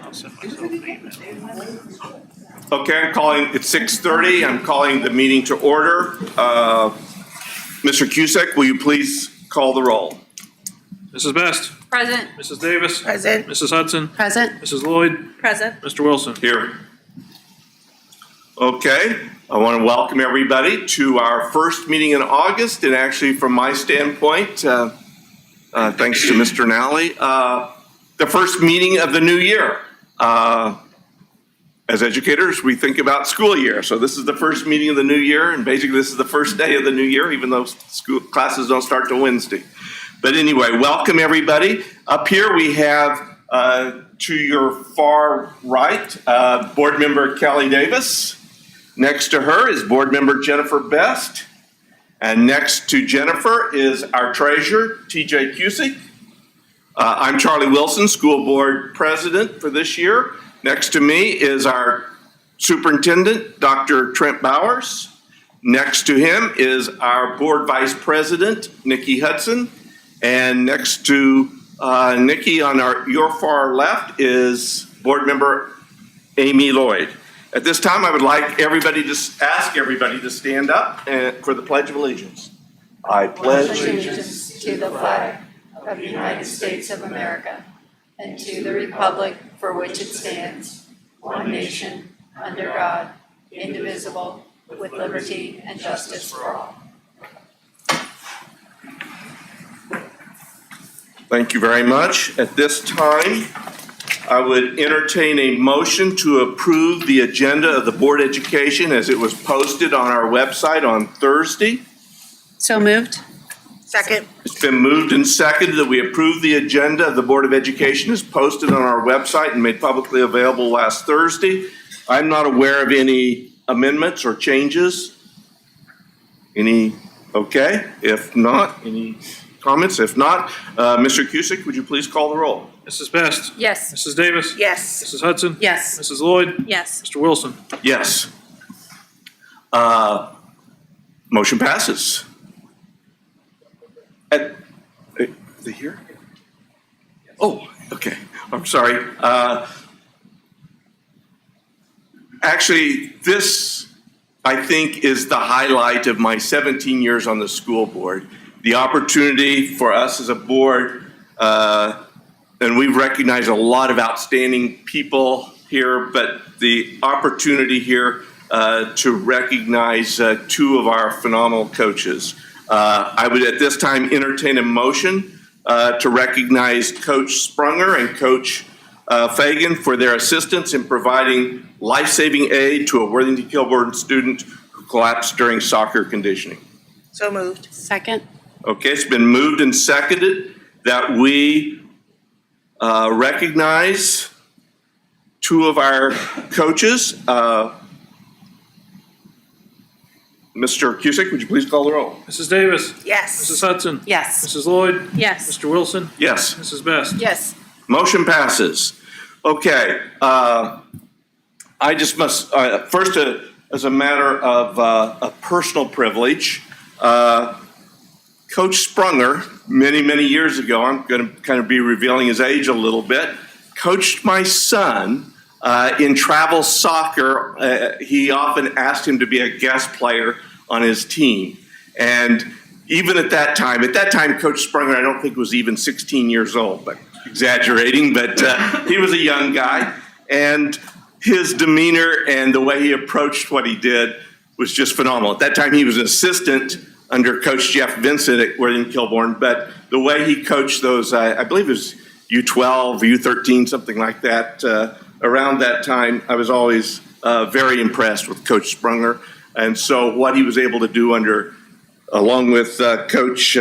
Okay, it's 6:30. I'm calling the meeting to order. Mr. Cusick, will you please call the roll? Mrs. Best. Present. Mrs. Davis. Present. Mrs. Hudson. Present. Mrs. Lloyd. Present. Mr. Wilson. Here. Okay, I want to welcome everybody to our first meeting in August, and actually from my standpoint, thanks to Mr. Nally, the first meeting of the new year. As educators, we think about school year. So this is the first meeting of the new year, and basically this is the first day of the new year, even though school classes don't start till Wednesday. But anyway, welcome everybody. Up here we have, to your far right, Board Member Kelly Davis. Next to her is Board Member Jennifer Best. And next to Jennifer is our treasurer, TJ Cusick. I'm Charlie Wilson, School Board President for this year. Next to me is our Superintendent, Dr. Trent Bowers. Next to him is our Board Vice President, Nikki Hudson. And next to Nikki on your far left is Board Member Amy Lloyd. At this time, I would like everybody to ask everybody to stand up for the Pledge of Allegiance. I pledge allegiance to the flag of the United States of America and to the republic for which it stands, one nation, under God, indivisible, with liberty and justice for all. Thank you very much. At this time, I would entertain a motion to approve the agenda of the Board of Education as it was posted on our website on Thursday. So moved. Second. It's been moved and seconded that we approve the agenda of the Board of Education as posted on our website and made publicly available last Thursday. I'm not aware of any amendments or changes. Okay? If not, any comments? If not, Mr. Cusick, would you please call the roll? Mrs. Best. Yes. Mrs. Davis. Yes. Mrs. Hudson. Yes. Mrs. Lloyd. Yes. Mr. Wilson. Yes. Motion passes. Are they here? Oh, okay. I'm sorry. Actually, this, I think, is the highlight of my 17 years on the school board. The opportunity for us as a board, and we've recognized a lot of outstanding people here, but the opportunity here to recognize two of our phenomenal coaches. I would at this time entertain a motion to recognize Coach Sprunger and Coach Fagan for their assistance in providing life-saving aid to a Worthington Kilbourne student who collapsed during soccer conditioning. So moved. Second. Okay, it's been moved and seconded that we recognize two of our coaches. Mr. Cusick, would you please call the roll? Mrs. Davis. Yes. Mrs. Hudson. Yes. Mrs. Lloyd. Yes. Mr. Wilson. Yes. Mrs. Best. Yes. Motion passes. Okay, I just must, first, as a matter of a personal privilege, Coach Sprunger, many, many years ago, I'm going to kind of be revealing his age a little bit, coached my son in travel soccer. He often asked him to be a guest player on his team. And even at that time, Coach Sprunger, I don't think was even 16 years old, but exaggerating, but he was a young guy. And his demeanor and the way he approached what he did was just phenomenal. At that time, he was an assistant under Coach Jeff Vincent at Worthington Kilbourne, but the way he coached those, I believe it was U12, U13, something like that, around that time, I was always very impressed with Coach Sprunger. And so what he was able to do along with Coach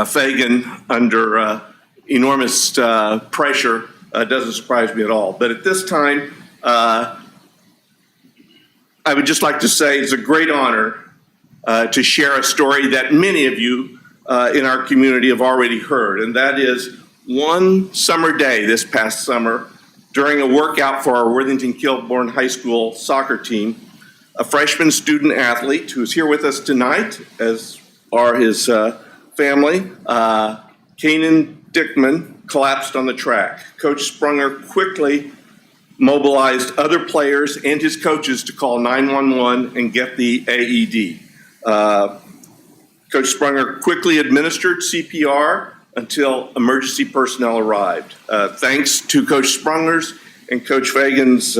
Fagan under enormous pressure doesn't surprise me at all. But at this time, I would just like to say it's a great honor to share a story that many of you in our community have already heard, and that is one summer day this past summer, during a workout for our Worthington Kilbourne High School soccer team, a freshman student athlete who's here with us tonight, as are his family, Kanan Dickman, collapsed on the track. Coach Sprunger quickly mobilized other players and his coaches to call 911 and get the AED. Coach Sprunger quickly administered CPR until emergency personnel arrived. Thanks to Coach Sprunger's and Coach Fagan's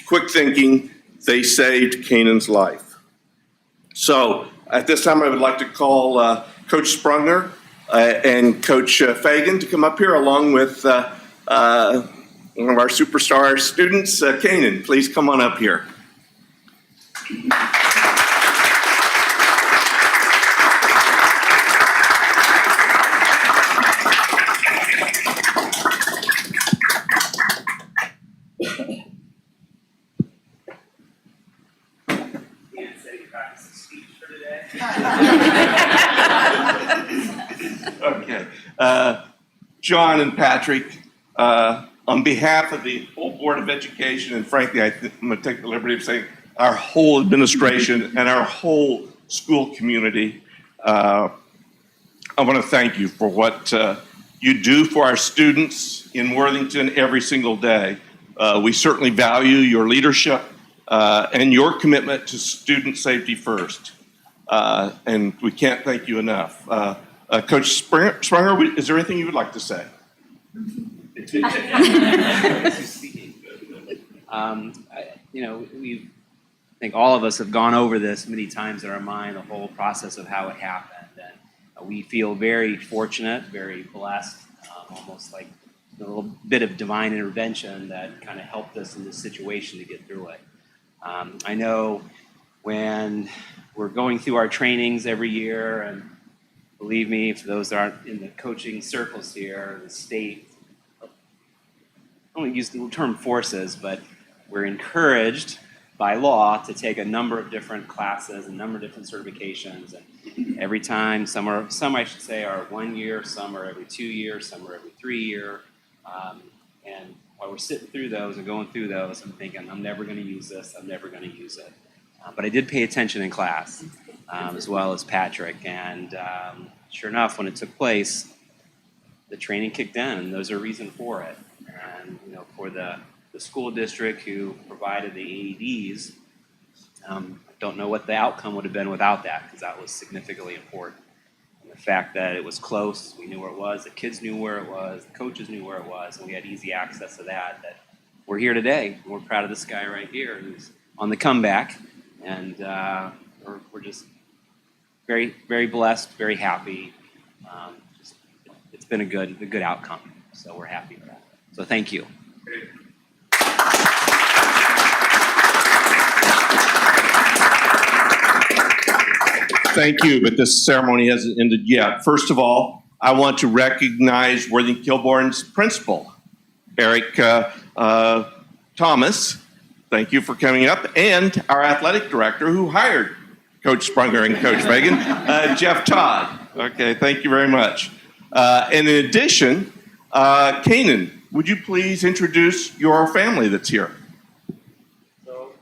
quick thinking, they saved Canaan's life. So at this time, I would like to call Coach Sprunger and Coach Fagan to come up here along with one of our superstar students, Canaan. Please come on up here. Okay. John and Patrick, on behalf of the whole Board of Education, and frankly, I'm going to take the liberty of saying our whole administration and our whole school community, I want to thank you for what you do for our students in Worthington every single day. We certainly value your leadership and your commitment to student safety first. And we can't thank you enough. Coach Sprunger, is there anything you would like to say? I think all of us have gone over this many times in our mind, the whole process of how it happened. And we feel very fortunate, very blessed, almost like a little bit of divine intervention that kind of helped us in this situation to get through it. I know when we're going through our trainings every year, and believe me, for those that aren't in the coaching circles here, the state, I don't want to use the term forces, but we're encouraged by law to take a number of different classes, a number of different certifications, and every time, some I should say are 1 year, some are every 2 years, some are every 3 year, and while we're sitting through those and going through those, I'm thinking, I'm never going to use this, I'm never going to use it. But I did pay attention in class, as well as Patrick, and sure enough, when it took place, the training kicked in, and there's a reason for it. And for the school district who provided the AEDs, I don't know what the outcome would have been without that, because that was significantly important. And the fact that it was close, we knew where it was, the kids knew where it was, the coaches knew where it was, and we had easy access to that we're here today. We're proud of this guy right here who's on the comeback, and we're just very, very blessed, very happy. It's been a good outcome, so we're happy with that. So thank you. Thank you, but this ceremony hasn't ended yet. First of all, I want to recognize Worthington Kilbourne's principal, Eric Thomas. Thank you for coming up, and our athletic director who hired Coach Sprunger and Coach Fagan, Jeff Todd. Okay, thank you very much. And in addition, Canaan, would you please introduce your family that's here? So,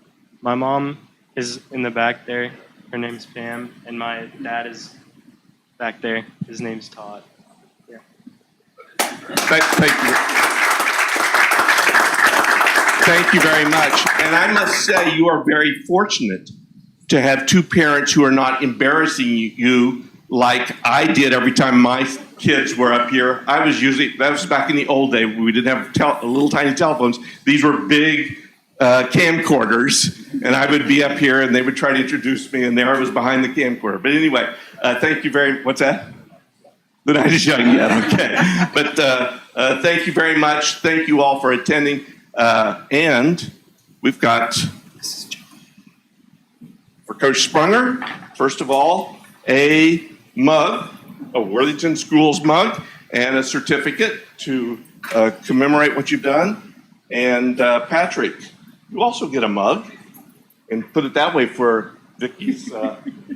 my mom is in the back there. Her name's Pam, and my dad is back there. His name's Todd. Yeah. Thank you. Thank you very much. And I must say, you are very fortunate to have two parents who are not embarrassing you like I did every time my kids were up here. That was back in the old day. We didn't have little tiny telephones. These were big camcorders, and I would be up here and they would try to introduce me, and there I was behind the camcorder. But anyway, thank you what's that? The night is young yet, okay. But thank you very much. Thank you all for attending. And we've got, for Coach Sprunger, first of all, a mug, a Worthington Schools mug, and a certificate to commemorate what you've done. And Patrick, you also get a mug, and put it that way for Vicky's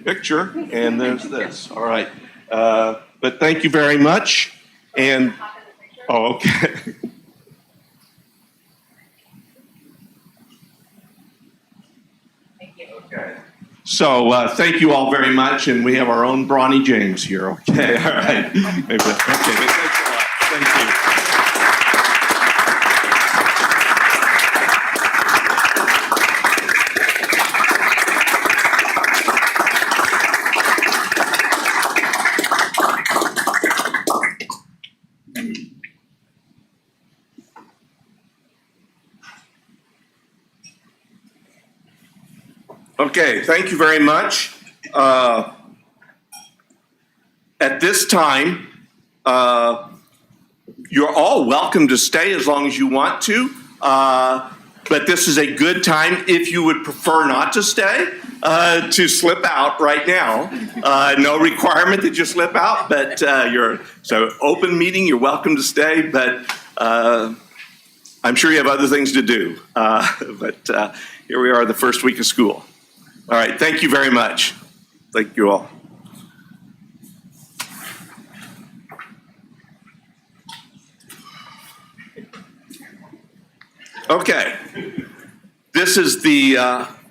picture. And there's this. All right. But thank you very much. And okay. Okay. So thank you all very much, and we have our own Bronny James here. Okay, all right. Okay, thanks a lot. Thank you. Okay, thank you very much. At this time, you're all welcome to stay as long as you want to, but this is a good time, if you would prefer not to stay, to slip out right now. No requirement that you slip out, but so open meeting, you're welcome to stay, but I'm sure you have other things to do. But here we are, the first week of school. All right, thank you very much. Thank you all. Okay, this is the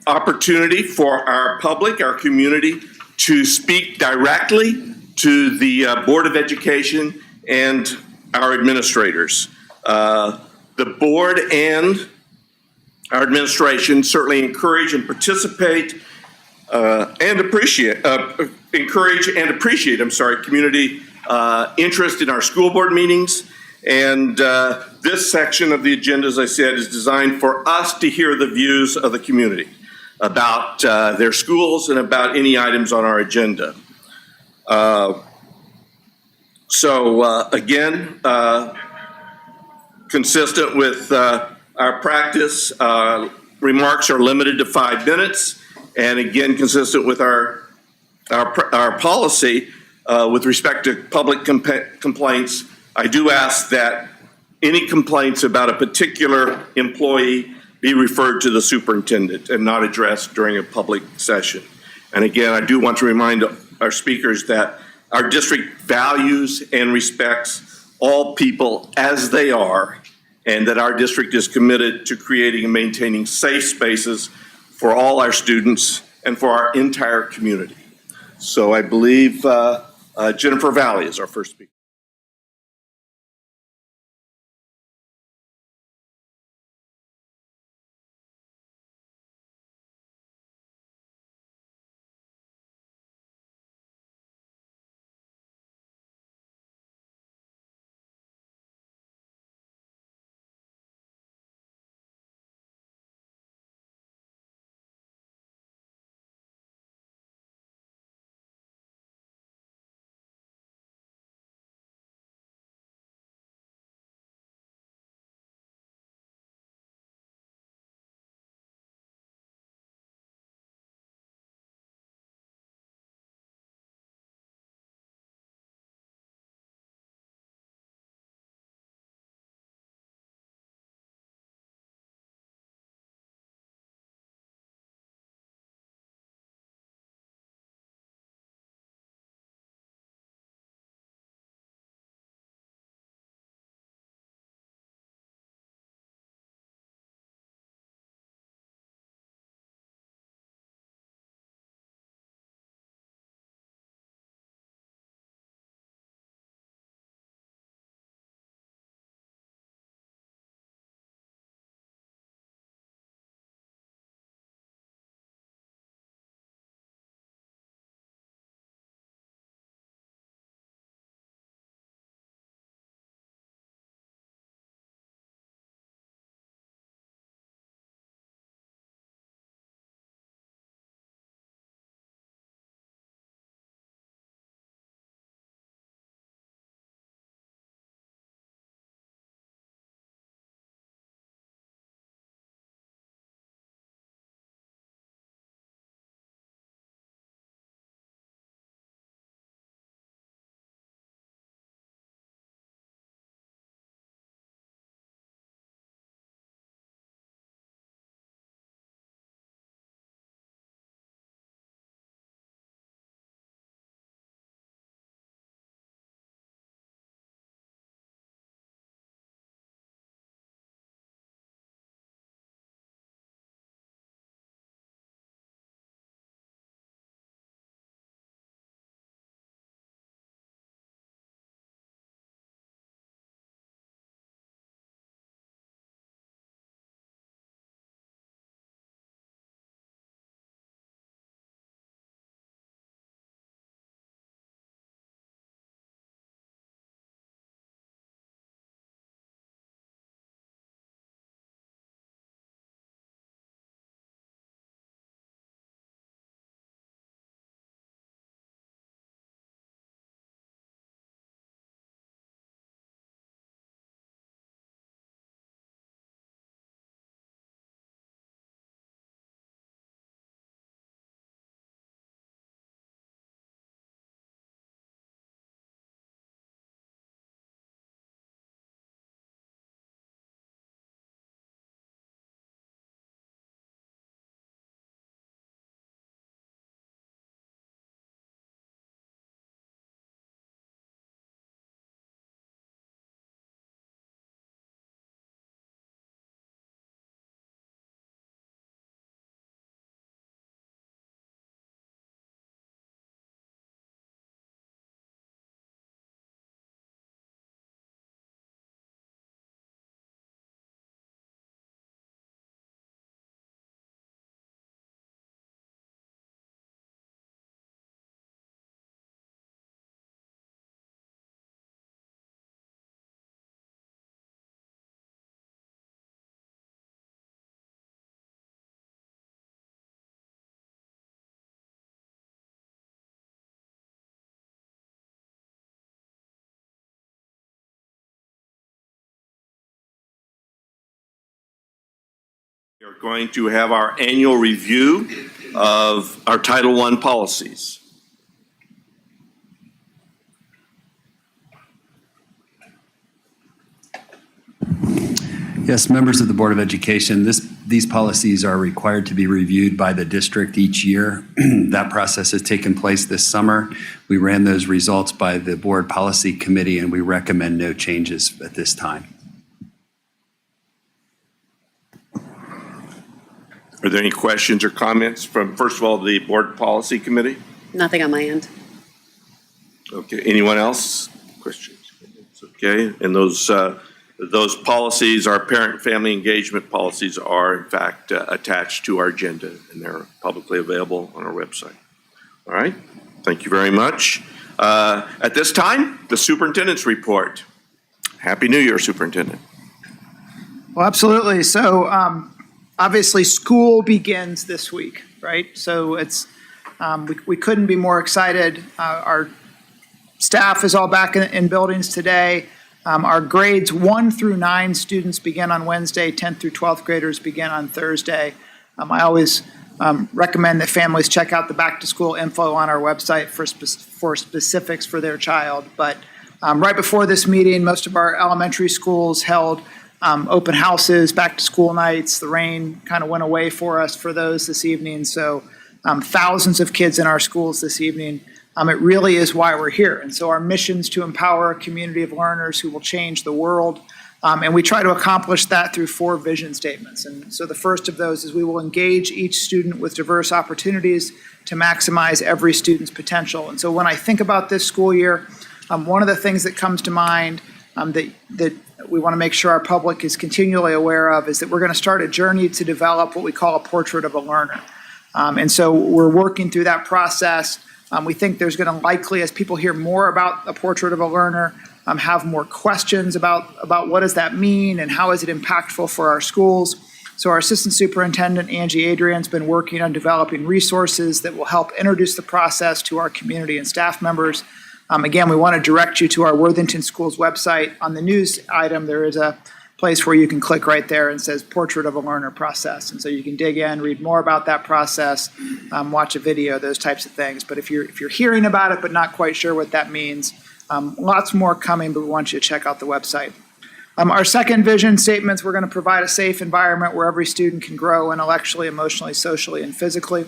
opportunity for our public, our community, to speak directly to the Board of Education and our administrators. The board and our administration certainly encourage and participate and appreciate, community interest in our school board meetings. And this section of the agenda, as I said, is designed for us to hear the views of the community about their schools and about any items on our agenda. Again, consistent with our practice, remarks are limited to 5 minutes. And again, consistent with our policy with respect to public complaints, I do ask that any complaints about a particular employee be referred to the superintendent and not addressed during a public session. And again, I do want to remind our speakers that our district values and respects all people as they are, and that our district is committed to creating and maintaining safe spaces for all our students and for our entire community. So I believe Jennifer Valley is our first speaker. We are going to have our annual review of our Title I policies. Yes, members of the Board of Education, these policies are required to be reviewed by the district each year. That process has taken place this summer. We ran those results by the Board Policy Committee, and we recommend no changes at this time. Are there any questions or comments from, first of all, the Board Policy Committee? Nothing on my end. Okay, anyone else? Questions? Okay, and those policies, our parent-family engagement policies, are in fact attached to our agenda, and they're publicly available on our website. All right, thank you very much. At this time, the superintendent's report. Happy New Year, Superintendent. Well, absolutely. So obviously school begins this week, right? So it's we couldn't be more excited. Our staff is all back in buildings today. Our grades 1 through 9 students begin on Wednesday, 10th through 12th graders begin on Thursday. I always recommend that families check out the back to school info on our website for specifics for their child. But right before this meeting, most of our elementary schools held open houses, back to school nights. The rain kind of went away for us for those this evening. So thousands of kids in our schools this evening. It really is why we're here. And so our mission is to empower a community of learners who will change the world. And we try to accomplish that through 4 vision statements. And so the first of those is we will engage each student with diverse opportunities to maximize every student's potential. And so when I think about this school year, one of the things that comes to mind that we want to make sure our public is continually aware of is that we're going to start a journey to develop what we call a portrait of a learner. And so we're working through that process. We think there's going to likely, as people hear more about a portrait of a learner, have more questions about what does that mean and how is it impactful for our schools. So our Assistant Superintendent, Angie Adrian's been working on developing resources that will help introduce the process to our community and staff members. Again, we want to direct you to our Worthington Schools website. On the news item, there is a place where you can click right there and says Portrait of a Learner process. And so you can dig in, read more about that process, watch a video, those types of things. But if you're hearing about it but not quite sure what that means, lots more coming, but we want you to check out the website. Our second vision statements, we're going to provide a safe environment where every student can grow intellectually, emotionally, socially, and physically.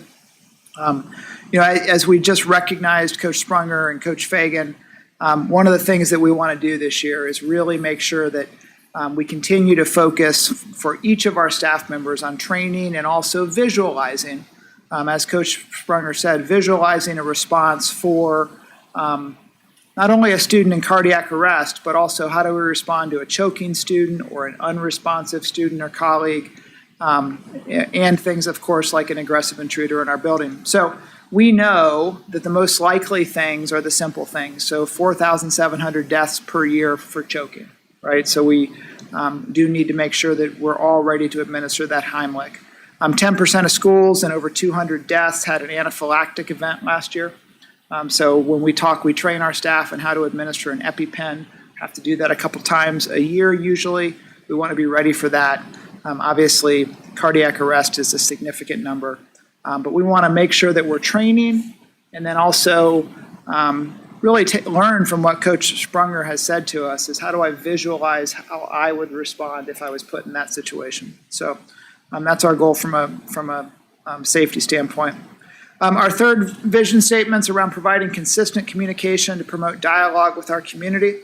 As we just recognized Coach Sprunger and Coach Fagan, one of the things that we want to do this year is really make sure that we continue to focus for each of our staff members on training and also visualizing, as Coach Sprunger said, visualizing a response for not only a student in cardiac arrest, but also how do we respond to a choking student or an unresponsive student or colleague, and things, of course, like an aggressive intruder in our building. So we know that the most likely things are the simple things. So 4,700 deaths per year for choking, right? So we do need to make sure that we're all ready to administer that Heimlich. 10% of schools and over 200 deaths had an anaphylactic event last year. So when we train our staff on how to administer an EpiPen. Have to do that a couple times a year usually. We want to be ready for that. Obviously, cardiac arrest is a significant number. But we want to make sure that we're training and then also really learn from what Coach Sprunger has said to us is how do I visualize how I would respond if I was put in that situation. So that's our goal from a safety standpoint. Our third vision statement's around providing consistent communication to promote dialogue with our community.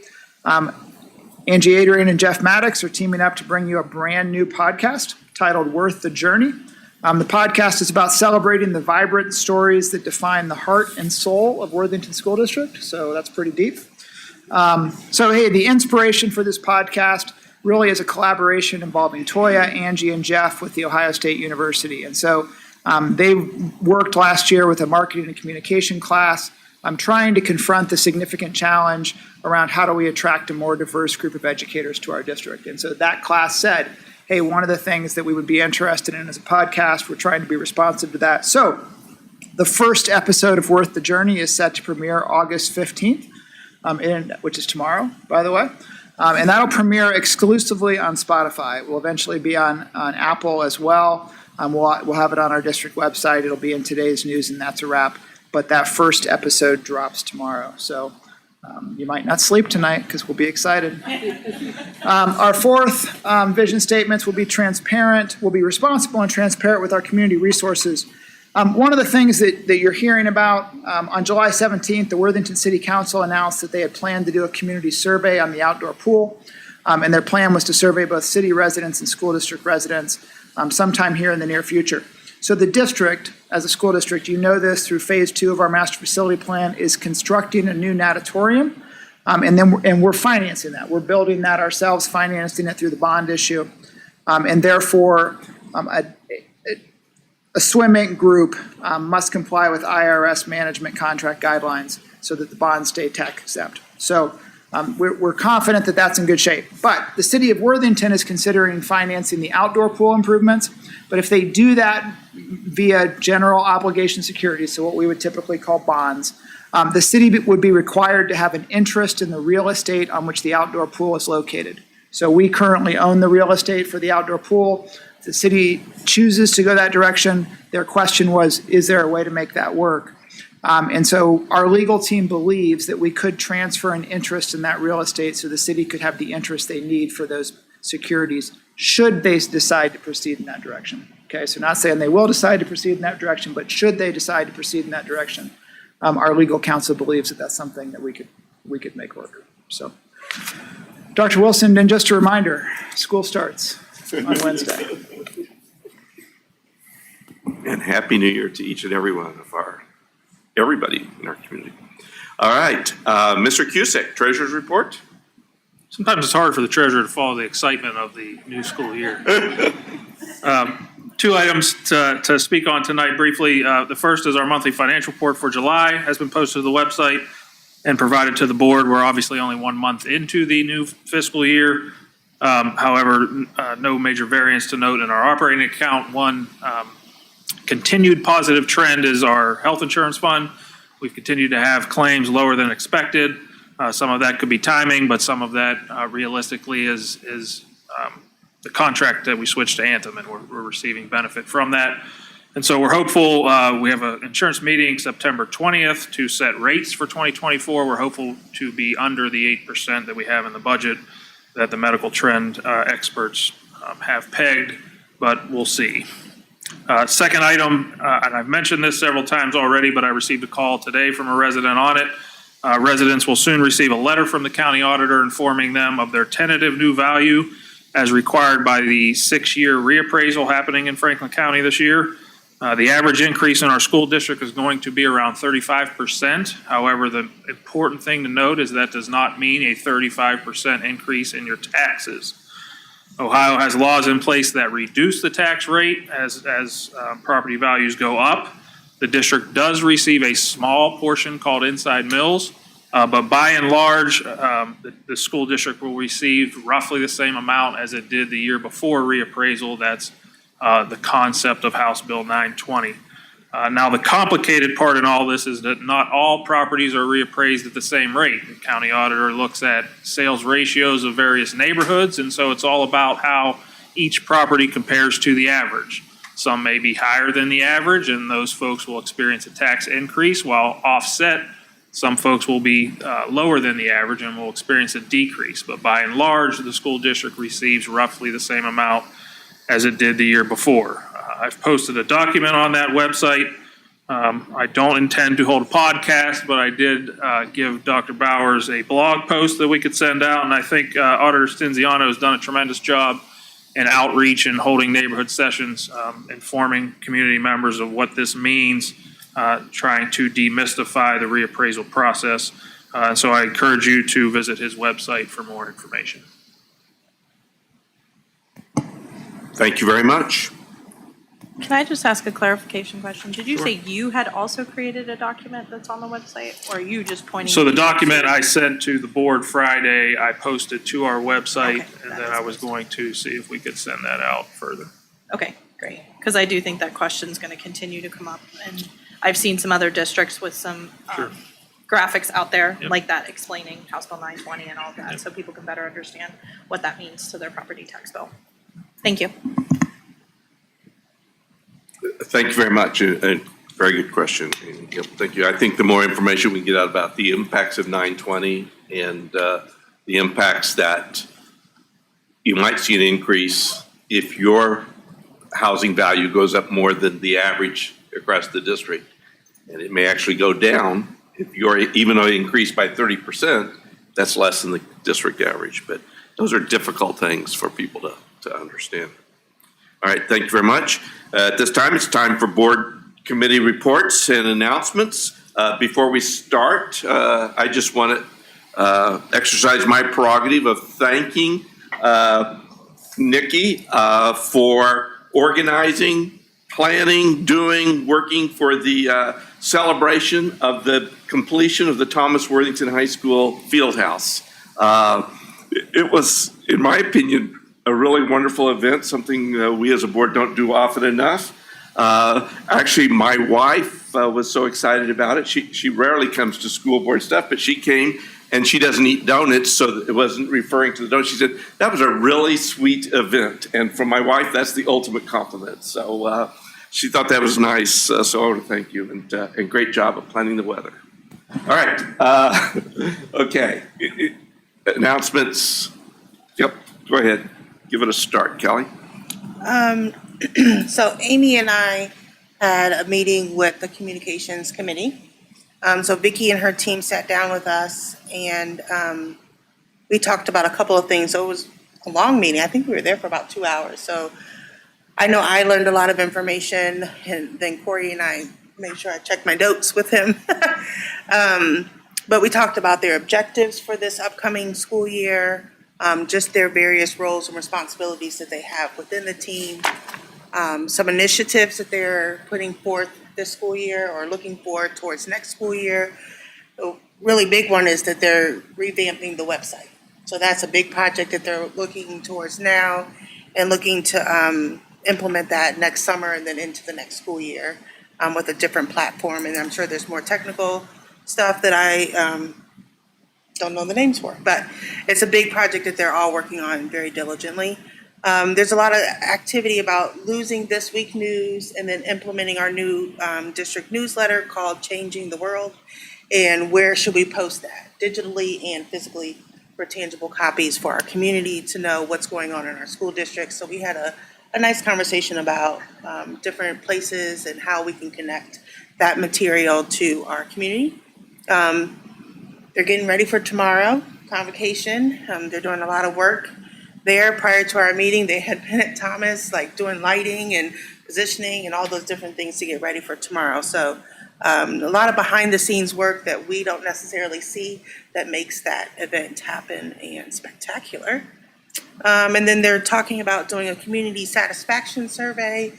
Angie Adrian and Jeff Maddox are teaming up to bring you a brand new podcast titled Worth the Journey. The podcast is about celebrating the vibrant stories that define the heart and soul of Worthington School District, so that's pretty deep. The inspiration for this podcast really is a collaboration involving Toya, Angie, and Jeff with The Ohio State University. And so they worked last year with a marketing and communication class. I'm trying to confront the significant challenge around how do we attract a more diverse group of educators to our district. And so that class said, hey, one of the things that we would be interested in as a podcast, we're trying to be responsive to that. So the first episode of Worth the Journey is set to premiere August 15th, which is tomorrow, by the way. And that'll premiere exclusively on Spotify. It will eventually be on Apple as well. We'll have it on our district website. It'll be in today's news, and that's a wrap. But that first episode drops tomorrow. So you might not sleep tonight because we'll be excited. Our fourth vision statements will be transparent. We'll be responsible and transparent with our community resources. One of the things that you're hearing about, on July 17th, the Worthington City Council announced that they had planned to do a community survey on the outdoor pool. And their plan was to survey both city residents and school district residents sometime here in the near future. So the district, as a school district, you know this through phase 2 of our master facility plan, is constructing a new natatorium. And we're financing that. We're building that ourselves, financing it through the bond issue. And therefore, a swimming group must comply with IRS management contract guidelines so that the bonds stay tax exempt. So we're confident that that's in good shape. But the city of Worthington is considering financing the outdoor pool improvements. But if they do that via general obligation securities, so what we would typically call bonds, the city would be required to have an interest in the real estate on which the outdoor pool is located. So we currently own the real estate for the outdoor pool. If the city chooses to go that direction, their question was, is there a way to make that work? And so our legal team believes that we could transfer an interest in that real estate so the city could have the interest they need for those securities should they decide to proceed in that direction. Okay, so not saying they will decide to proceed in that direction, but should they decide to proceed in that direction, our legal counsel believes that that's something that we could make work. So, Dr. Wilson, then just a reminder, school starts on Wednesday. And Happy New Year to each and every one of everybody in our community. All right, Mr. Cusick, Treasurer's Report. Sometimes it's hard for the treasurer to follow the excitement of the new school year. Two items to speak on tonight briefly. The first is our monthly financial report for July has been posted to the website and provided to the board. We're obviously only 1 month into the new fiscal year. However, no major variance to note in our operating account. One continued positive trend is our health insurance fund. We've continued to have claims lower than expected. Some of that could be timing, but some of that realistically is the contract that we switched to Anthem, and we're receiving benefit from that. And so we're hopeful. We have an insurance meeting September 20th to set rates for 2024. We're hopeful to be under the 8% that we have in the budget that the medical trend experts have pegged, but we'll see. Second item, and I've mentioned this several times already, but I received a call today from a resident on it. Residents will soon receive a letter from the county auditor informing them of their tentative new value as required by the 6-year reappraisal happening in Franklin County this year. The average increase in our school district is going to be around 35%. However, the important thing to note is that does not mean a 35% increase in your taxes. Ohio has laws in place that reduce the tax rate as property values go up. The district does receive a small portion called inside mills, but by and large, the school district will receive roughly the same amount as it did the year before reappraisal. That's the concept of House Bill 920. Now, the complicated part in all this is that not all properties are reappraised at the same rate. The county auditor looks at sales ratios of various neighborhoods, and so it's all about how each property compares to the average. Some may be higher than the average, and those folks will experience a tax increase, while offset, some folks will be lower than the average and will experience a decrease. But by and large, the school district receives roughly the same amount as it did the year before. I've posted a document on that website. I don't intend to hold a podcast, but I did give Dr. Bowers a blog post that we could send out, and I think Auditor Stinziano has done a tremendous job in outreach and holding neighborhood sessions, informing community members of what this means, trying to demystify the reappraisal process. And so I encourage you to visit his website for more information. Thank you very much. Can I just ask a clarification question? Did you say you had also created a document that's on the website, or are you just pointing? So the document I sent to the board Friday, I posted to our website, Okay, and that then is I was going to see if we could send that out further. Okay, great. Because I do think that question is going to continue to come up. And I've seen some other districts with some Sure. graphics out there Yep. like that explaining House Bill 920 and all of that, so people can better understand what that means to their property tax bill. Thank you. Thank you very much. A very good question. Yep, thank you. I think the more information we get out about the impacts of 920 and the impacts that you might see an increase if your housing value goes up more than the average across the district. And it may actually go down if even though it increased by 30%, that's less than the district average. But those are difficult things for people to understand. All right, thank you very much. At this time, it's time for board committee reports and announcements. Before we start, I just want to exercise my prerogative of thanking Nikki for organizing, planning, working for the celebration of the completion of the Thomas Worthington High School Fieldhouse. It was, in my opinion, a really wonderful event, something we as a board don't do often enough. Actually, my wife was so excited about it. She rarely comes to school board stuff, but she came and she doesn't eat donuts, so it wasn't referring to the donuts. She said, that was a really sweet event. And from my wife, that's the ultimate compliment. So she thought that was nice. So I want to thank you and great job of planning the weather. All right. Okay. Announcements. Yep. Go ahead. Give it a start, Kelly. So Amy and I had a meeting with the communications committee. So Vicki and her team sat down with us and we talked about a couple of things. So it was a long meeting. I think we were there for about 2 hours. So I know I learned a lot of information, and then Corey and I made sure I checked my notes with him. But we talked about their objectives for this upcoming school year, just their various roles and responsibilities that they have within the team, some initiatives that they're putting forth this school year or looking forward towards next school year. A really big one is that they're revamping the website. So that's a big project that they're looking towards now and looking to implement that next summer and then into the next school year with a different platform. And I'm sure there's more technical stuff that I don't know the names for, but it's a big project that they're all working on very diligently. There's a lot of activity about losing This Week News and then implementing our new district newsletter called Changing the World. And where should we post that? Digitally and physically for tangible copies for our community to know what's going on in our school districts. So we had a nice conversation about different places and how we can connect that material to our community. They're getting ready for tomorrow, convocation. They're doing a lot of work there. Prior to our meeting, they had been at Thomas, like doing lighting and positioning and all those different things to get ready for tomorrow. So a lot of behind the scenes work that we don't necessarily see that makes that event happen and spectacular. And then they're talking about doing a community satisfaction survey.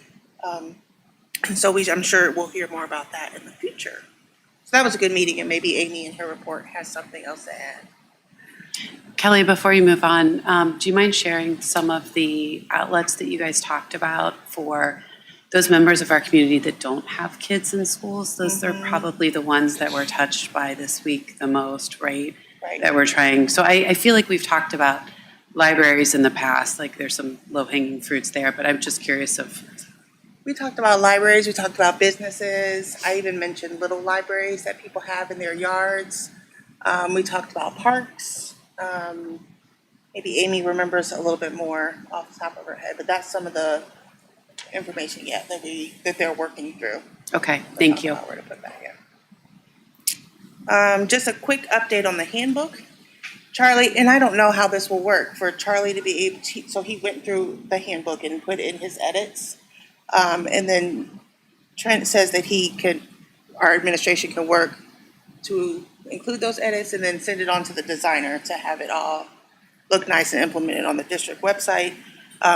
And so I'm sure we'll hear more about that in the future. So that was a good meeting, and maybe Amy in her report has something else to add. Kelly, before you move on, do you mind sharing some of the outlets that you guys talked about for those members of our community that don't have kids in schools? Those are probably the ones that were touched by this week the most, right? Right. That we're trying. So I feel like we've talked about libraries in the past, like there's some low-hanging fruits there, but I'm just curious of. We talked about libraries, we talked about businesses. I even mentioned little libraries that people have in their yards. We talked about parks. Maybe Amy remembers a little bit more off the top of her head, but that's some of the information, that they're working through. Okay, thank you. Where to put that, just a quick update on the handbook. Charlie, and I don't know how this will work for Charlie to be able to, so he went through the handbook and put in his edits. And then Trent says that our administration can work to include those edits and then send it on to the designer to have it all look nice and implemented on the district website.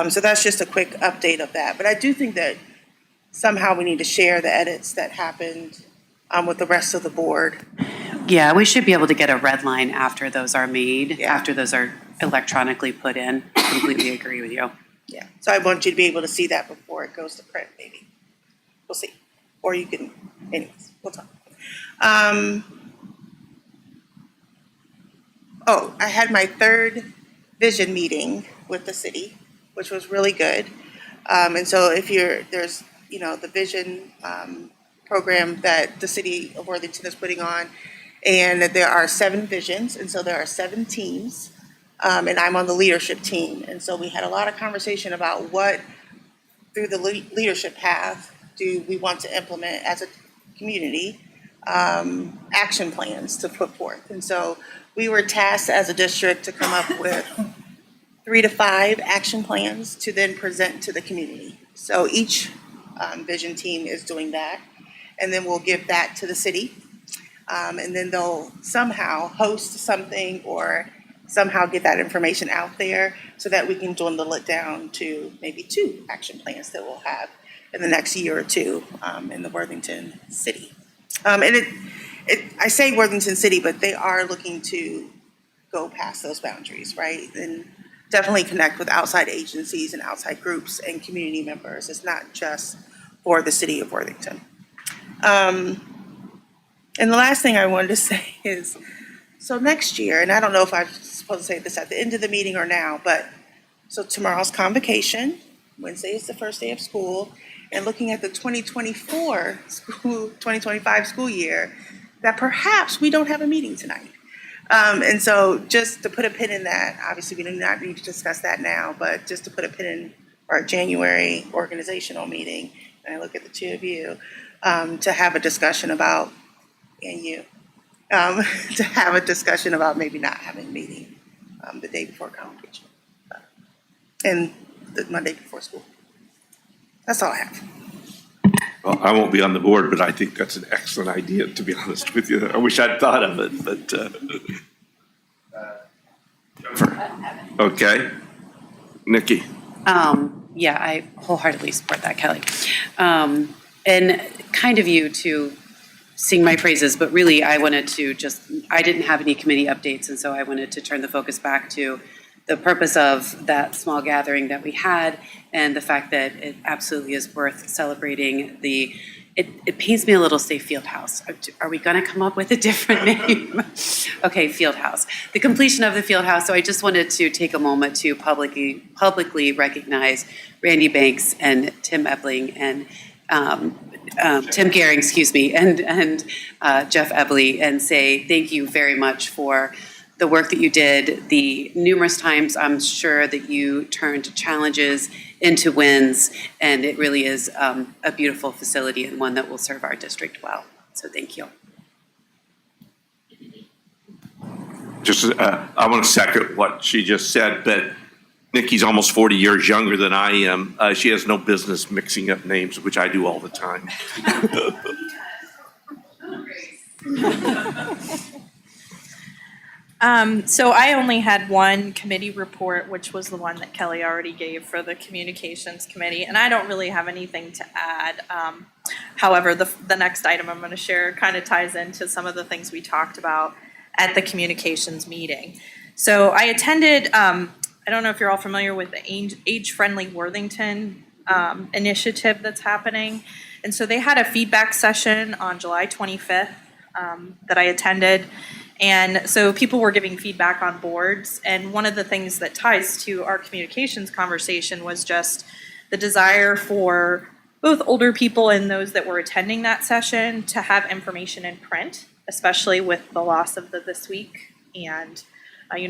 So that's just a quick update of that. But I do think that somehow we need to share the edits that happened with the rest of the board. Yeah, we should be able to get a red line after those are made, Yeah. after those are electronically put in. I completely agree with you. Yeah, so I want you to be able to see that before it goes to print, maybe. We'll see. Or you can, anyways, we'll talk. I had my third vision meeting with the city, which was really good. And so if there's, the vision program that the city of Worthington is putting on, and there are 7 visions, and so there are 7 teams, and I'm on the leadership team. And so we had a lot of conversation about what, through the leadership path, do we want to implement as a community, action plans to put forth. And so we were tasked as a district to come up with 3 to 5 action plans to then present to the community. So each vision team is doing that, and then we'll give that to the city. And then they'll somehow host something or somehow get that information out there so that we can dwindle it down to maybe 2 action plans that we'll have in the next year or 2 in the Worthington city. And I say Worthington city, but they are looking to go past those boundaries, right? And definitely connect with outside agencies and outside groups and community members. It's not just for the city of Worthington. And the last thing I wanted to say is, so next year, and I don't know if I'm supposed to say this at the end of the meeting or now, but so tomorrow's convocation, Wednesday is the first day of school, and looking at the 2025 school year, that perhaps we don't have a meeting tonight. And so just to put a pin in that, obviously we do not need to discuss that now, but just to put a pin in our January organizational meeting, and I look at the 2 of you, to have a discussion about, and you, to have a discussion about maybe not having a meeting the day before convocation and the Monday before school. That's all I have. Well, I won't be on the board, but I think that's an excellent idea, to be honest with you. I wish I'd thought of it, but. Okay. Nikki. Yeah, I wholeheartedly support that, Kelly. And kind of you to sing my praises, but really I wanted to I didn't have any committee updates, and so I wanted to turn the focus back to the purpose of that small gathering that we had and the fact that it absolutely is worth celebrating it pains me a little to say field house. Are we going to come up with a different name? Okay, field house. The completion of the field house. So I just wanted to take a moment to publicly recognize Randy Banks and Tim Ebling and Tim Gehring, excuse me, and Jeff Ebley, and say thank you very much for the work that you did, the numerous times I'm sure that you turned challenges into wins, and it really is a beautiful facility and one that will serve our district well. So thank you. Just, I want to second what she just said, but Nikki's almost 40 years younger than I am. She has no business mixing up names, which I do all the time. So I only had one committee report, which was the one that Kelly already gave for the communications committee, and I don't really have anything to add. However, the next item I'm going to share kind of ties into some of the things we talked about at the communications meeting. So I attended, I don't know if you're all familiar with the Age-Friendly Worthington initiative that's happening. And so they had a feedback session on July 25th that I attended. And so people were giving feedback on boards. And one of the things that ties to our communications conversation was just the desire for both older people and those that were attending that session to have information in print, especially with the loss of the This Week. And,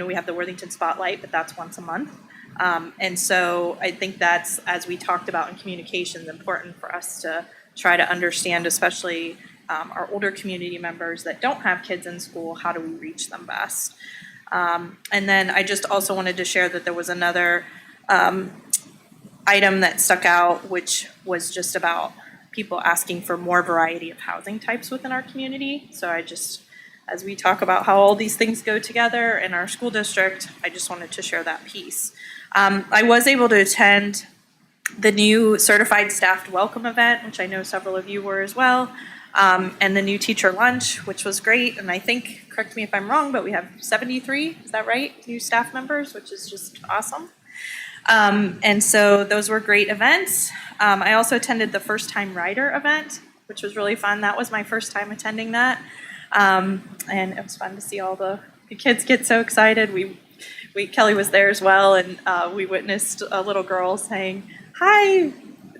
we have the Worthington Spotlight, but that's once a month. And so I think that's, as we talked about in communications, important for us to try to understand, especially our older community members that don't have kids in school, how do we reach them best? And then I just also wanted to share that there was another item that stuck out, which was just about people asking for more variety of housing types within our community. So as we talk about how all these things go together in our school district, I just wanted to share that piece. I was able to attend the new Certified Staffed Welcome event, which I know several of you were as well. And the new teacher lunch, which was great. And I think, correct me if I'm wrong, but we have 73, is that right? New staff members, which is just awesome. And so those were great events. I also attended the First Time Rider event, which was really fun. That was my first time attending that. And it was fun to see all the the kids get so excited. Kelly was there as well, and we witnessed a little girl saying, "Hi,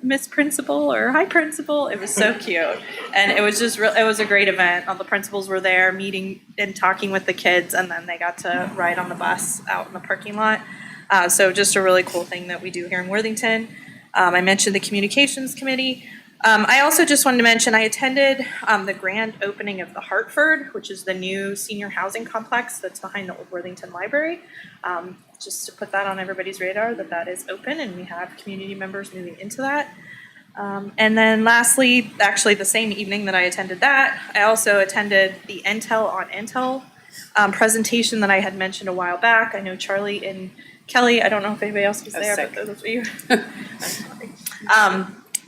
Miss Principal," or "Hi, Principal." It was so cute, and it was just it was a great event. All the principals were there, meeting and talking with the kids, and then they got to ride on the bus out in the parking lot. So just a really cool thing that we do here in Worthington. I mentioned the communications committee. I also just wanted to mention I attended the grand opening of the Hartford, which is the new senior housing complex that's behind the old Worthington Library. Just to put that on everybody's radar that is open and we have community members moving into that. And then lastly, actually the same evening that I attended that, I also attended the Intel on Intel presentation that I had mentioned a while back. I know Charlie and Kelly, I don't know if anybody else was there, but those of you.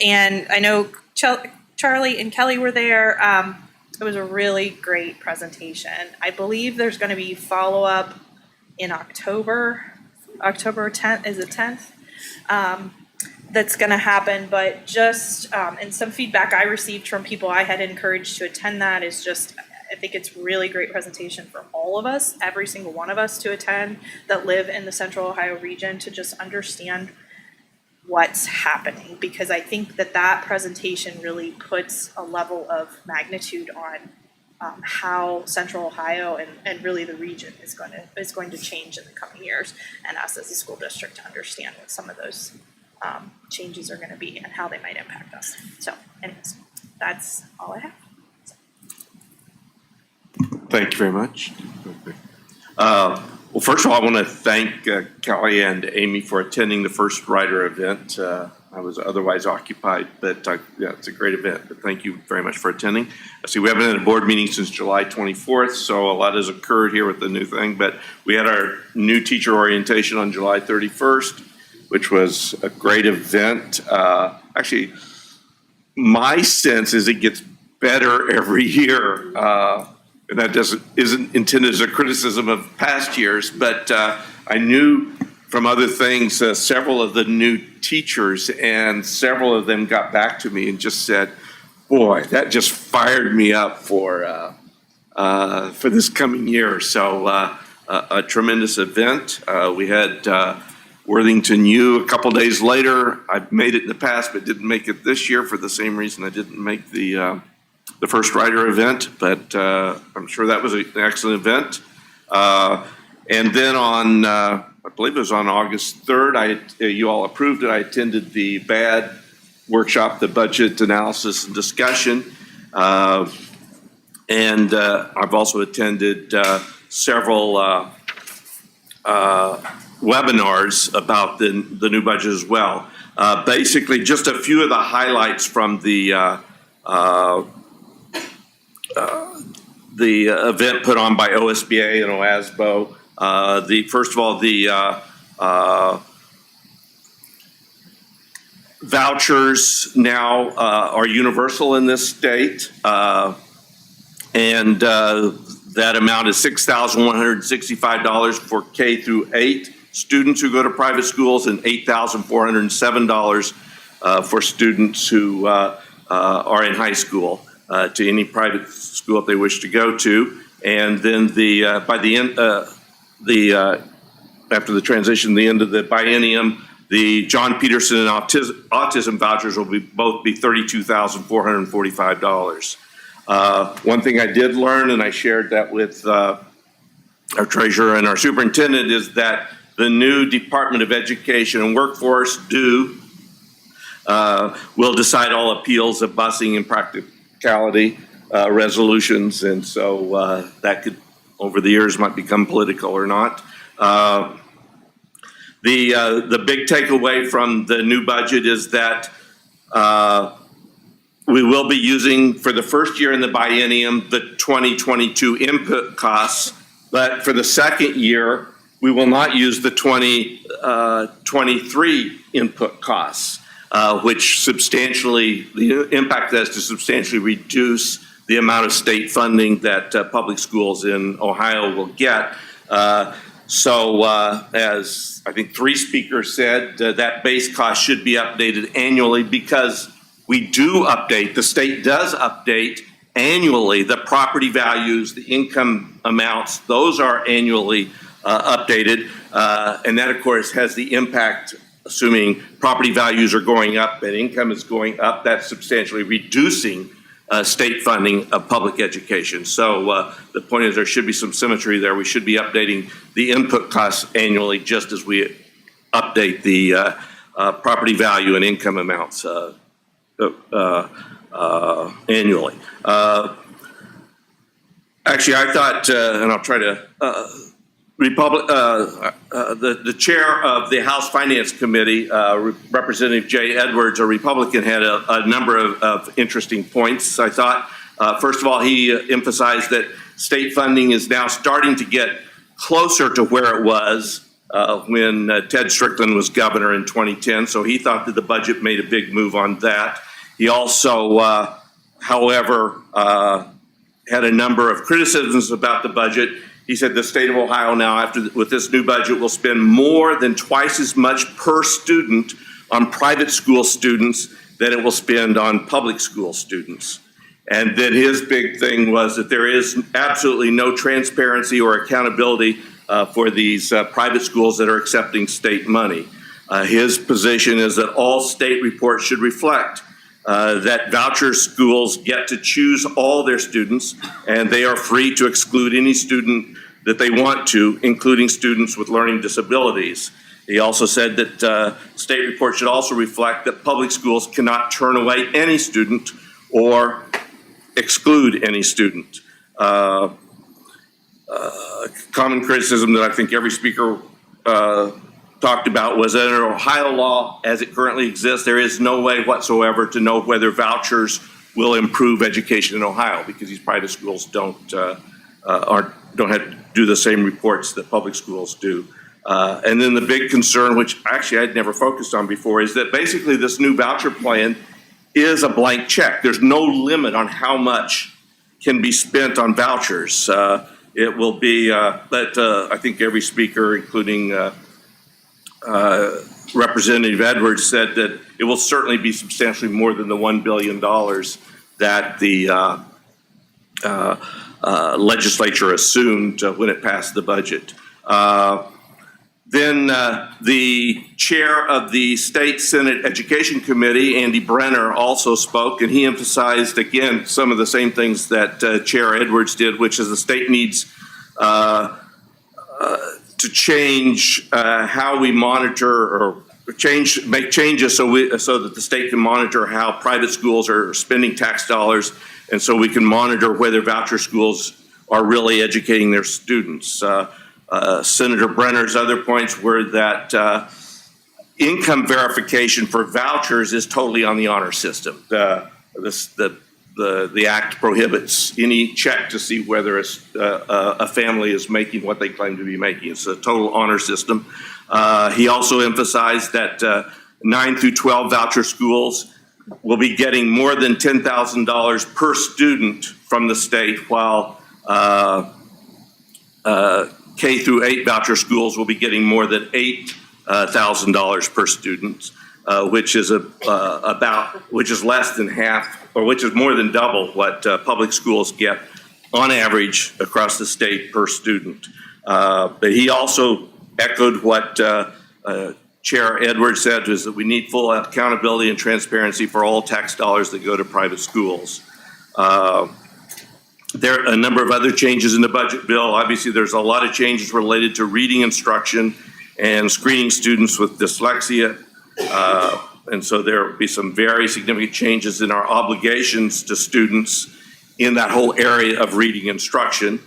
And I know Charlie and Kelly were there. It was a really great presentation. I believe there's going to be follow-up in October 10th, is it 10th? That's going to happen, but just, and some feedback I received from people I had encouraged to attend that is just, I think it's really great presentation for all of us, every single one of us to attend that live in the Central Ohio region to just understand what's happening, because I think that presentation really puts a level of magnitude on how Central Ohio and really the region is going to change in the coming years, and us as a school district to understand what some of those changes are going to be and how they might impact us. So anyways, that's all I have. Thank you very much. Well, first of all, I want to thank Kelly and Amy for attending the First Rider event. I was otherwise occupied, but yeah, it's a great event. But thank you very much for attending. I see we haven't had a board meeting since July 24th, so a lot has occurred here with the new thing. But we had our new teacher orientation on July 31st, which was a great event. Actually, my sense is it gets better every year. And that isn't intended as a criticism of past years, but I knew from other things, several of the new teachers, and several of them got back to me and just said, boy, that just fired me up for this coming year. So a tremendous event. We had Worthington U a couple days later. I've made it in the past, but didn't make it this year for the same reason I didn't make the First Rider event, but I'm sure that was an excellent event. And then on, I believe it was on August 3rd, you all approved it. I attended the BAD workshop, the budget analysis and discussion. And I've also attended several webinars about the new budget as well. Basically, just a few of the highlights from the event put on by OSBA and OASBO. First of all, the vouchers now are universal in this state, and that amount is $6,165 for K through 8 students who go to private schools, and $8,407 for students who are in high school. To any private school if they wish to go to, and then by the end, after the transition, the end of the biennium, the John Peterson and autism vouchers will both be $32,445. One thing I did learn, and I shared that with our treasurer and our superintendent, is that the new Department of Education and Workforce will decide all appeals of busing and practicality resolutions, and so that could, over the years, might become political or not. The big takeaway from the new budget is that we will be using, for the first year in the biennium, the 2022 input costs, but for the second year, we will not use the 2023 input costs. Which substantially, the impact that is to substantially reduce the amount of state funding that public schools in Ohio will get. So as I think 3 speakers said, that base cost should be updated annually, because we do update, the state does update annually, the property values, the income amounts, those are annually updated. And that, of course, has the impact, assuming property values are going up and income is going up, that's substantially reducing state funding of public education. So the point is there should be some symmetry there. We should be updating the input costs annually just as we update the property value and income amounts annually. Actually, I thought, and I'll try to, the chair of the House Finance Committee, Representative Jay Edwards, a Republican, had a number of interesting points. I thought, first of all, he emphasized that state funding is now starting to get closer to where it was when Ted Strickland was governor in 2010. So he thought that the budget made a big move on that. He also, however, had a number of criticisms about the budget. He said the state of Ohio now, with this new budget, will spend more than twice as much per student on private school students than it will spend on public school students. And then his big thing was that there is absolutely no transparency or accountability for these private schools that are accepting state money. His position is that all state reports should reflect that voucher schools get to choose all their students, and they are free to exclude any student that they want to, including students with learning disabilities. He also said that state reports should also reflect that public schools cannot turn away any student or exclude any student. Common criticism that I think every speaker talked about was that under Ohio law, as it currently exists, there is no way whatsoever to know whether vouchers will improve education in Ohio because these private schools don't have to do the same reports that public schools do. And then the big concern, which actually I'd never focused on before, is that basically this new voucher plan is a blank check. There's no limit on how much can be spent on vouchers. It will be, I think every speaker, including Representative Edwards, said that it will certainly be substantially more than the $1 billion that the legislature assumed when it passed the budget. Then the chair of the State Senate Education Committee, Andy Brenner, also spoke, and he emphasized, again, some of the same things that Chair Edwards did, which is the state needs to change how we monitor or make changes so that the state can monitor how private schools are spending tax dollars, and so we can monitor whether voucher schools are really educating their students. Senator Brenner's other points were that income verification for vouchers is totally on the honor system. The act prohibits any check to see whether a family is making what they claim to be making. It's a total honor system. He also emphasized that 9 through 12 voucher schools will be getting more than $10,000 per student from the state, while K through 8 voucher schools will be getting more than $8,000 per student, which is less than half, or which is more than double what public schools get on average across the state per student. But he also echoed what Chair Edwards said, is that we need full accountability and transparency for all tax dollars that go to private schools. There are a number of other changes in the budget bill. Obviously, there's a lot of changes related to reading instruction and screening students with dyslexia. And so there will be some very significant changes in our obligations to students in that whole area of reading instruction.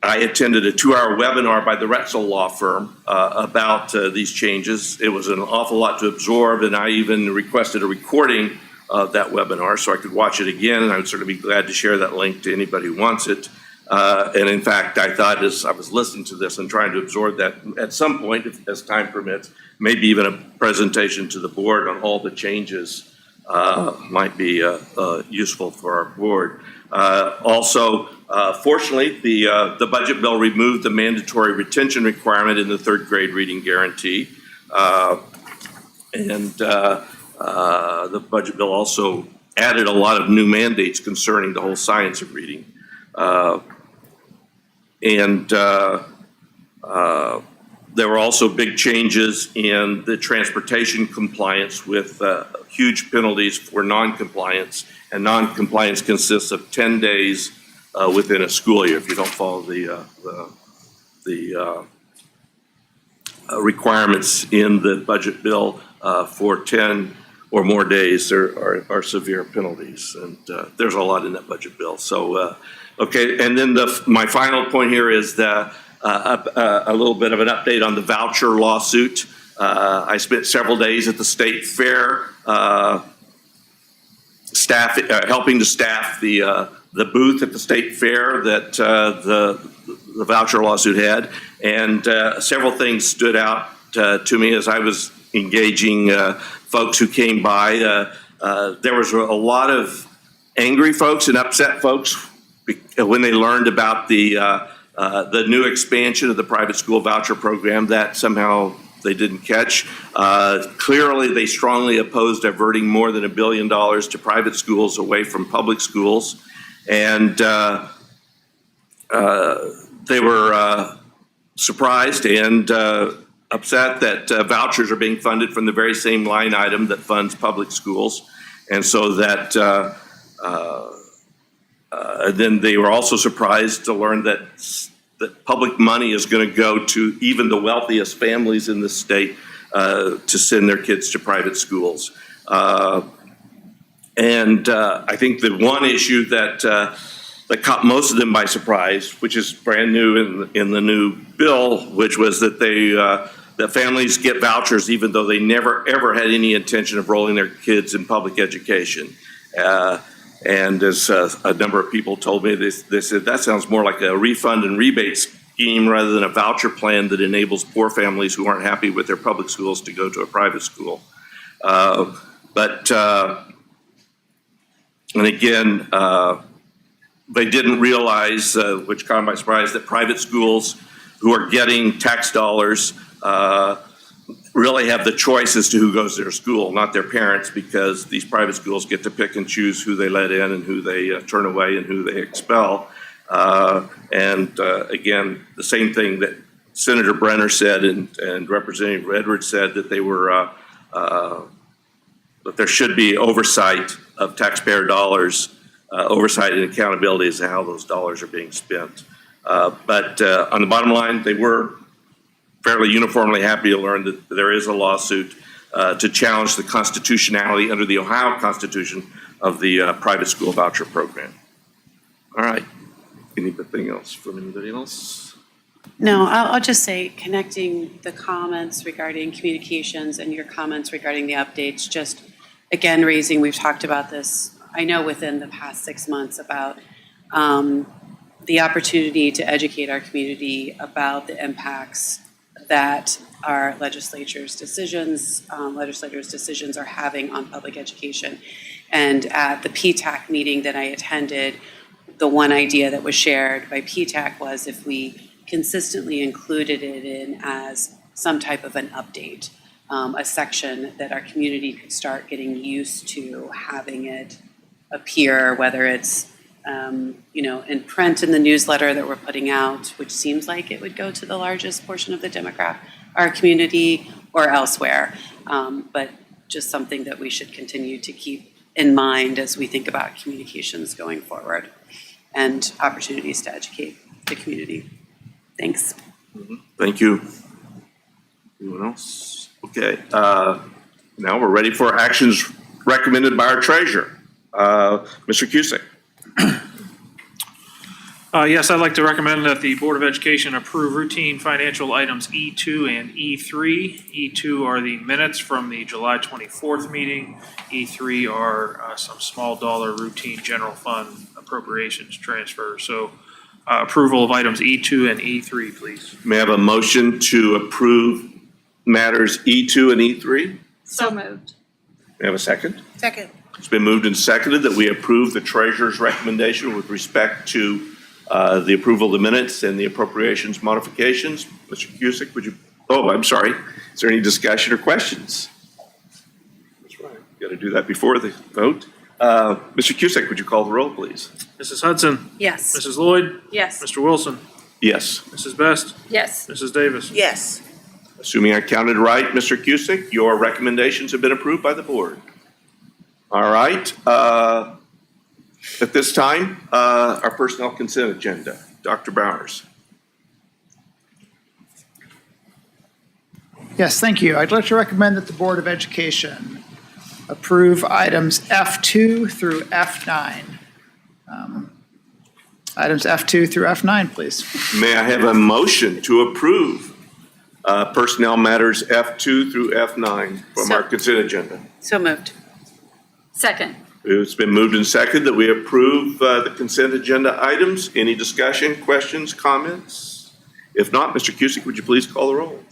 I attended a 2-hour webinar by the Retzel Law Firm about these changes. It was an awful lot to absorb, and I even requested a recording of that webinar so I could watch it again, and I would certainly be glad to share that link to anybody who wants it. And in fact, I thought as I was listening to this and trying to absorb that, at some point, as time permits, maybe even a presentation to the board on all the changes might be useful for our board. Also, fortunately, the budget bill removed the mandatory retention requirement in the 3rd grade reading guarantee. The budget bill also added a lot of new mandates concerning the whole science of reading. There were also big changes in the transportation compliance with huge penalties for noncompliance. And noncompliance consists of 10 days within a school year if you don't follow the requirements in the budget bill for 10 or more days. There are severe penalties, and there's a lot in that budget bill. So, okay, and then my final point here is a little bit of an update on the voucher lawsuit. I spent several days at the state fair, helping to staff the booth at the state fair that the voucher lawsuit had, and several things stood out to me as I was engaging folks who came by. There was a lot of angry folks and upset folks when they learned about the new expansion of the private school voucher program that somehow they didn't catch. Clearly, they strongly opposed diverting more than $1 billion to private schools away from public schools. And they were surprised and upset that vouchers are being funded from the very same line item that funds public schools. And so that then they were also surprised to learn that public money is going to go to even the wealthiest families in the state to send their kids to private schools. And I think the one issue that caught most of them by surprise, which is brand new in the new bill, which was that that families get vouchers even though they never ever had any intention of enrolling their kids in public education. And as a number of people told me, they said that sounds more like a refund and rebate scheme rather than a voucher plan that enables poor families who aren't happy with their public schools to go to a private school. And again, they didn't realize, which caught my surprise, that private schools who are getting tax dollars really have the choice as to who goes to their school, not their parents, because these private schools get to pick and choose who they let in and who they turn away and who they expel. Again, the same thing that Senator Brenner said and Representative Edwards said, that they were that there should be oversight of taxpayer dollars, oversight and accountability as to how those dollars are being spent. But on the bottom line, they were fairly uniformly happy to learn that there is a lawsuit to challenge the constitutionality under the Ohio Constitution of the private school voucher program. All right. Anything else from anybody else? No, I'll just say, connecting the comments regarding communications and your comments regarding the updates, just again we've talked about this, I know within the past 6 months, about the opportunity to educate our community about the impacts that our legislators' decisions are having on public education. And at the PTAC meeting that I attended, the one idea that was shared by PTAC was if we consistently included it in as some type of an update, a section that our community could start getting used to having it appear, whether it's in print in the newsletter that we're putting out, which seems like it would go to the largest portion of the demographic, our community, or elsewhere. But just something that we should continue to keep in mind as we think about communications going forward and opportunities to educate the community. Thanks. Thank you. Anyone else? Okay. Now we're ready for actions recommended by our treasurer, Mr. Cusick. Yes, I'd like to recommend that the Board of Education approve routine financial items E2 and E3. E2 are the minutes from the July 24th meeting. E3 are some small dollar routine general fund appropriations transfers. So approval of items E2 and E3, please. May I have a motion to approve matters E2 and E3? So moved. May I have a second? Second. It's been moved and seconded that we approve the treasurer's recommendation with respect to the approval of the minutes and the appropriations modifications. Mr. Cusick, would you, I'm sorry. Is there any discussion or questions? That's right. Got to do that before the vote. Mr. Cusick, would you call the roll, please? Mrs. Hudson, Yes. Mrs. Lloyd, Yes. Mr. Wilson, Yes. Mrs. Best, Yes. Mrs. Davis. Yes. Assuming I counted right, Mr. Cusick, your recommendations have been approved by the board. All right. At this time, our personnel consent agenda. Dr. Bowers. Yes, thank you. I'd like to recommend that the Board of Education approve items F2 through F9. Items F2 through F9, please. May I have a motion to approve personnel matters F2 through F9 from our consent agenda? So moved. Second. It's been moved and seconded that we approve the consent agenda items. Any discussion, questions, comments? If not, Mr. Cusick, would you please call the roll?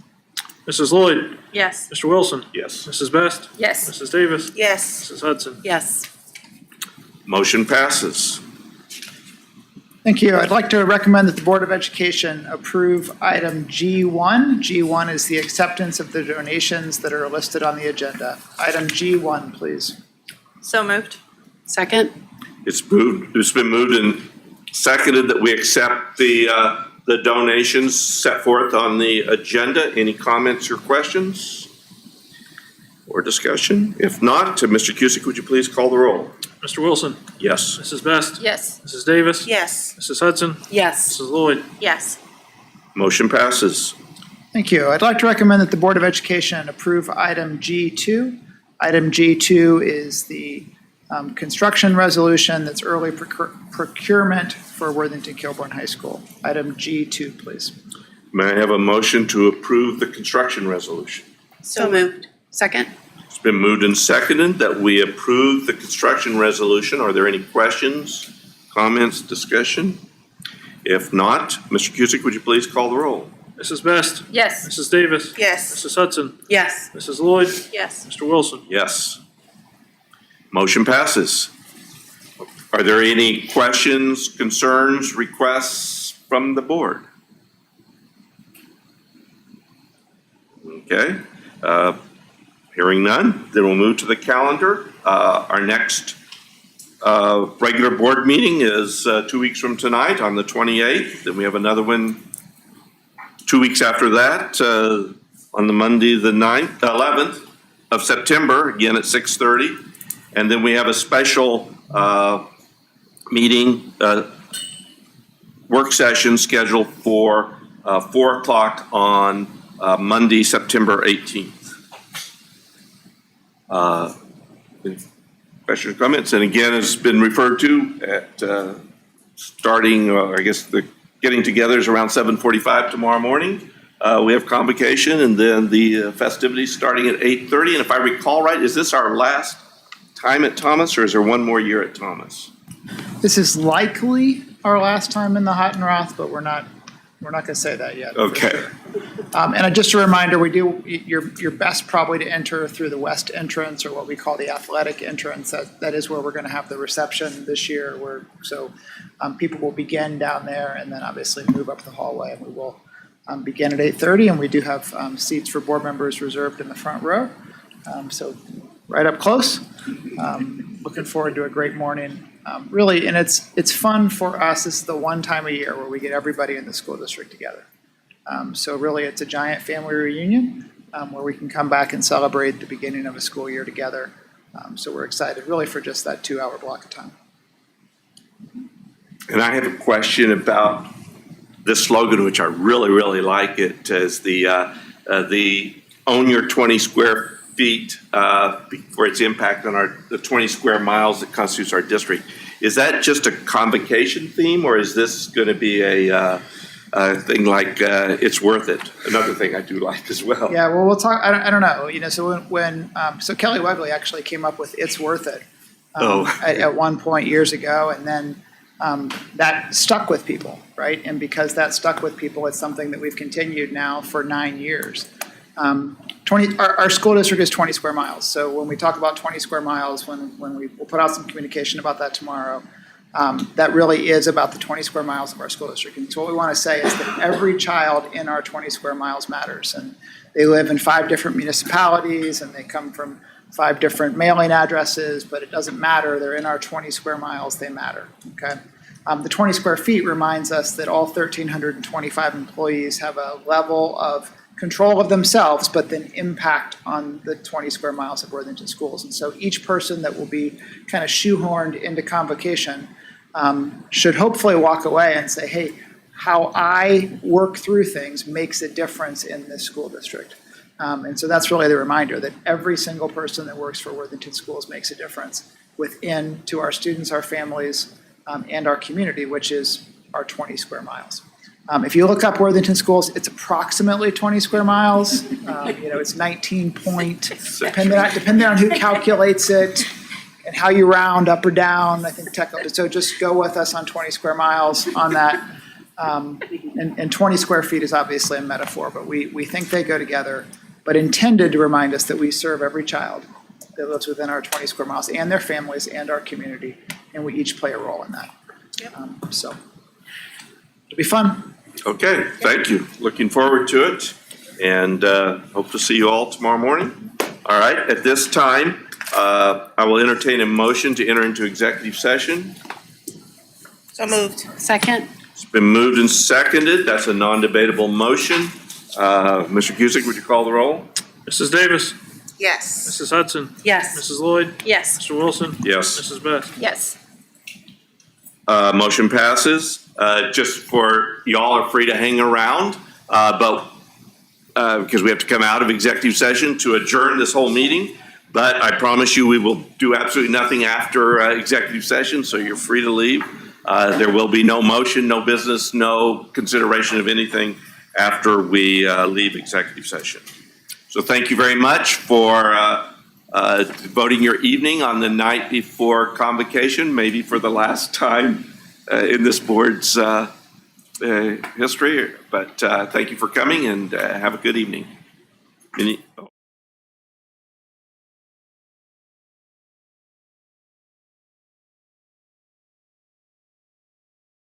Mrs. Lloyd, Yes. Mr. Wilson, Yes. Mrs. Best, Yes. Mrs. Davis, Yes. Mrs. Hudson. Yes. Motion passes. Thank you. I'd like to recommend that the Board of Education approve item G1. G1 is the acceptance of the donations that are listed on the agenda. Item G1, please. So moved. Second? It's been moved and seconded that we accept the donations set forth on the agenda. Any comments or questions or discussion? If not, Mr. Cusick, would you please call the roll? Mr. Wilson, Yes. Mrs. Best, Yes. Mrs. Davis, Yes. Mrs. Hudson, Yes. Mrs. Lloyd. Yes. Motion passes. Thank you. I'd like to recommend that the Board of Education approve item G2. Item G2 is the construction resolution that's early procurement for Worthington Kilbourne High School. Item G2, please. May I have a motion to approve the construction resolution? So moved. Second? It's been moved and seconded that we approve the construction resolution. Are there any questions, comments, discussion? If not, Mr. Cusick, would you please call the roll? Mrs. Best, Yes. Mrs. Davis, Yes. Mrs. Hudson, Yes. Mrs. Lloyd, Yes. Mr. Wilson. Yes. Motion passes. Are there any questions, concerns, requests from the board? Okay. Hearing none, then we'll move to the calendar. Our next regular board meeting is 2 weeks from tonight on the 28th. Then we have another one 2 weeks after that on the Monday, the 11th of September, again at 6:30. And then we have a special meeting, work session scheduled for 4 o'clock on Monday, September 18th. Questions, comments? And again, it's been referred to at starting, I guess the getting together is around 7:45 tomorrow morning. We have convocation and then the festivities starting at 8:30. And if I recall right, is this our last time at Thomas or is there one more year at Thomas? This is likely our last time in the Hottenroth, but we're not going to say that yet. for Okay. sure. And just a reminder, we do, you're best probably to enter through the west entrance or what we call the athletic entrance. That is where we're going to have the reception this year. So people will begin down there and then obviously move up the hallway. And we will begin at 8:30 and we do have seats for board members reserved in the front row. So right up close. Looking forward to a great morning. Really, and it's fun for us. This is the one time a year where we get everybody in the school district together. So really, it's a giant family reunion where we can come back and celebrate the beginning of a school year together. So we're excited, really, for just that 2-hour block of time. And I have a question about this slogan, which I really, really like. It as the own your 20 square feet for its impact on the 20 square miles that constitutes our district. Is that just a convocation theme, or is this going to be a thing like it's worth it? Another thing I do like as well. Yeah, well, we'll talk. I don't know. So so Kelly Wegley actually came up with "It's Worth It" at one point years ago, and then that stuck with people, right? And because that stuck with people, it's something that we've continued now for 9 years. Our school district is 20 square miles. So when we talk about 20 square miles, when we'll put out some communication about that tomorrow, that really is about the 20 square miles of our school district. And so what we want to say is that every child in our 20 square miles matters. And they live in 5 different municipalities and they come from 5 different mailing addresses, but it doesn't matter. They're in our 20 square miles, they matter, okay? The 20 square feet reminds us that all 1,325 employees have a level of control of themselves, but then impact on the 20 square miles of Worthington schools. And so each person that will be kind of shoehorned into convocation should hopefully walk away and say, hey, how I work through things makes a difference in this school district. And so that's really the reminder that every single person that works for Worthington Schools makes a difference within to our students, our families, and our community, which is our 20 square miles. If you look up Worthington Schools, it's approximately 20 square miles. It's 19 point, depending on who calculates it and how you round up or down. I think so just go with us on 20 square miles on that. And 20 square feet is obviously a metaphor, but we think they go together, but intended to remind us that we serve every child that lives within our 20 square miles and their families and our community, and we each play a role in that. So it'll be fun. Okay, thank you. Looking forward to it, and hope to see you all tomorrow morning. All right, at this time, I will entertain a motion to enter into executive session. So moved. Second? It's been moved and seconded. That's a non-debatable motion. Mr. Cusick, would you call the roll? Mrs. Davis, Yes. Mrs. Hudson, Yes. Mrs. Lloyd, Yes. Mr. Wilson, Yes. Mrs. Best. Yes. Motion passes. Just for, y'all are free to hang around, but because we have to come out of executive session to adjourn this whole meeting. But I promise you, we will do absolutely nothing after executive session, so you're free to leave. There will be no motion, no business, no consideration of anything after we leave executive session. So thank you very much for devoting your evening on the night before convocation, maybe for the last time in this board's history. But thank you for coming, and have a good evening.